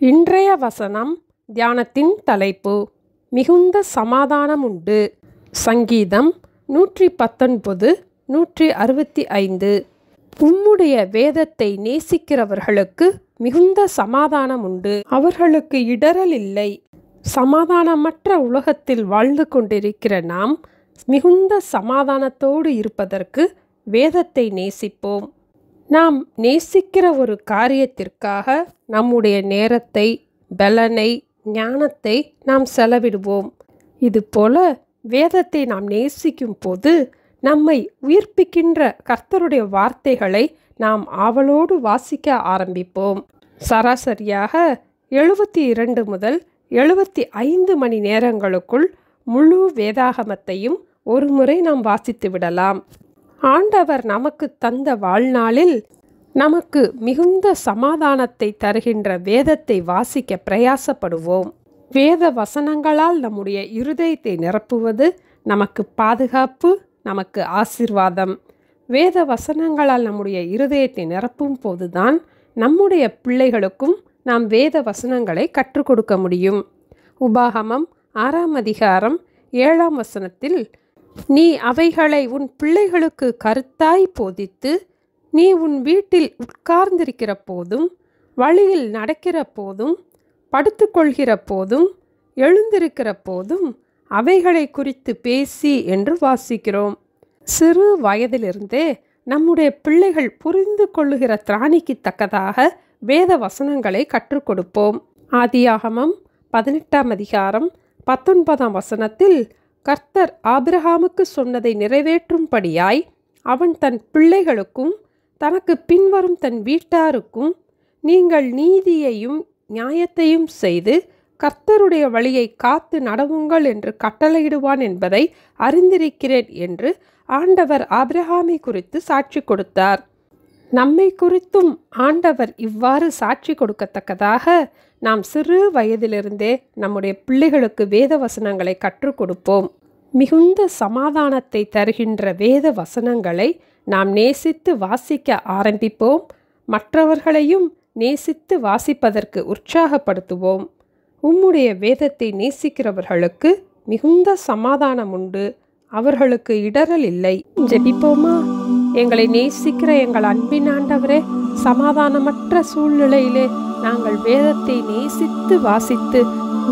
இன்றைய வசனம் தியானத்தின் தலைப்பு மிகுந்த சமாதானம் உண்டு. சங்கீதம் 119 165. உம்முடைய வேதத்தை நேசிக்கிறவர்களுக்கு மிகுந்த சமாதானம் உண்டு, அவர்களுக்கு இடறல் இல்லை. சமாதானமற்ற உலகத்தில் வாழ்ந்து கொண்டிருக்கிற நாம் மிகுந்த சமாதானத்தோடு இருப்பதற்கு வேதத்தை நேசிப்போம். நாம் நேசிக்கிற ஒரு காரியத்திற்காக நம்முடைய நேரத்தை, பலனை, ஞானத்தை நாம் செலவிடுவோம். இதுபோல வேதத்தை நாம் நேசிக்கும் போது நம்மை உயிர்ப்பிக்கின்ற கர்த்தருடைய வார்த்தைகளை நாம் ஆவலோடு வாசிக்க ஆரம்பிப்போம். சராசரியாக 72 முதல் 75 மணி நேரங்களுக்குள் முழு வேதாகமத்தையும் ஒரு முறை நாம் வாசித்து விடலாம். ஆண்டவர் நமக்கு தந்த வாழ்நாளில் நமக்கு மிகுந்த சமாதானத்தை தருகின்ற வேதத்தை வாசிக்க பிரயாசப்படுவோம். வேத வசனங்களால் நம்முடைய இருதயத்தை நிரப்புவது நமக்கு பாதுகாப்பு, நமக்கு ஆசீர்வாதம். வேத வசனங்களால் நம்முடைய இருதயத்தை நிரப்பும் போதுதான் நம்முடைய பிள்ளைகளுக்கும் நாம் வேத வசனங்களை கற்றுக் கொடுக்க முடியும். உபாகமம் 6ஆம் அதிகாரம் 7ஆம் வசனத்தில், நீ அவைகளை உன் பிள்ளைகளுக்கு கருத்தாய் போதித்து, நீ உன் வீட்டில் உட்கார்ந்திருக்கிற போதும், வழியில் நடக்கிற போதும், படுத்துக்கொள்கிற போதும், எழுந்திருக்கிற போதும் அவைகளை குறித்து பேசி என்று வாசிக்கிறோம். சிறு வயதிலிருந்தே நம்முடைய பிள்ளைகள் புரிந்து கொள்ளுகிற திராணிக்கு தக்கதாக வேத வசனங்களை கற்றுக் கொடுப்போம். ஆதியாகமம் 18ஆம் அதிகாரம் 19ஆம் வசனத்தில், கர்த்தர் ஆபிரகாமுக்கு சொன்னதை நிறைவேற்றும்படியாய் அவன் தன் பிள்ளைகளுக்கும் தனக்கு பின்வரும் தன் வீட்டாருக்கும், நீங்கள் நீதியையும் நியாயத்தையும் செய்து கர்த்தருடைய வழியை காத்து நடவுங்கள் என்று கட்டளையிடுவான் என்பதை அறிந்திருக்கிறேன் என்று ஆண்டவர் ஆபிரகாமை குறித்து சாட்சி கொடுத்தார். நம்மை குறித்தும் ஆண்டவர் இவ்வாறு சாட்சி கொடுக்கத்தக்கதாக நாம் சிறு வயதிலிருந்தே நம்முடைய பிள்ளைகளுக்கு வேத வசனங்களை கற்றுக் கொடுப்போம். மிகுந்த சமாதானத்தை தருகின்ற வேத வசனங்களை நாம் நேசித்து வாசிக்க ஆரம்பிப்போம். மற்றவர்களையும் நேசித்து வாசிப்பதற்கு உற்சாகப்படுத்துவோம். உம்முடைய வேதத்தை நேசிக்கிறவர்களுக்கு மிகுந்த சமாதானம் உண்டு, அவர்களுக்கு இடறல் இல்லை. ஜெபிப்போமா? எங்களை நேசிக்கிற எங்கள் அன்பின் ஆண்டவரே, சமாதானமற்ற சூழ்நிலையிலே நாங்கள் வேதத்தை நேசித்து வாசித்து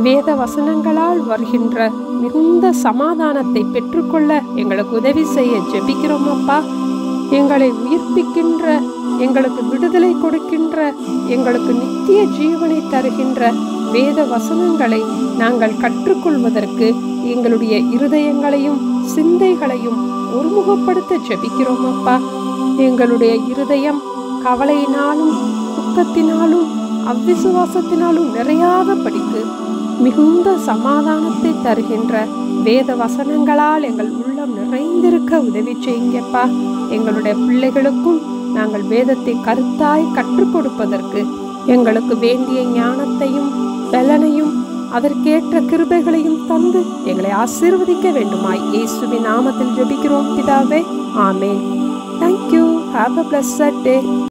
வேத வசனங்களால் வருகின்ற மிகுந்த சமாதானத்தை பெற்றுக்கொள்ள எங்களுக்கு உதவி செய்ய ஜெபிக்கிறோம் அப்பா. எங்களை உயிர்ப்பிக்கின்ற, எங்களுக்கு விடுதலை கொடுக்கின்ற, எங்களுக்கு நித்திய ஜீவனை தருகின்ற வேத வசனங்களை நாங்கள் கற்றுக்கொள்வதற்கு எங்களுடைய இருதயங்களையும் சிந்தைகளையும் ஒருமுகப்படுத்த ஜெபிக்கிறோம் அப்பா. எங்களுடைய இருதயம் கவலையினாலும் துக்கத்தினாலும் அவ்விசுவாசத்தினாலும் நிறையாத படிக்கு மிகுந்த சமாதானத்தை தருகின்ற வேத வசனங்களால் எங்கள் உள்ளம் நிறைந்திருக்க உதவி செய்யுங்கப்பா. எங்களுடைய பிள்ளைகளுக்கும் நாங்கள் வேதத்தை கருத்தாய் கற்றுக் கொடுப்பதற்கு எங்களுக்கு வேண்டிய ஞானத்தையும் பலனையும் அதற்கேற்ற கிருபைகளையும் தந்து எங்களை ஆசீர்வதிக்க வேண்டுமாய் இயேசுவின் நாமத்தில் ஜெபிக்கிறோம் பிதாவே. ஆமென். Thank you. Have a blessed day.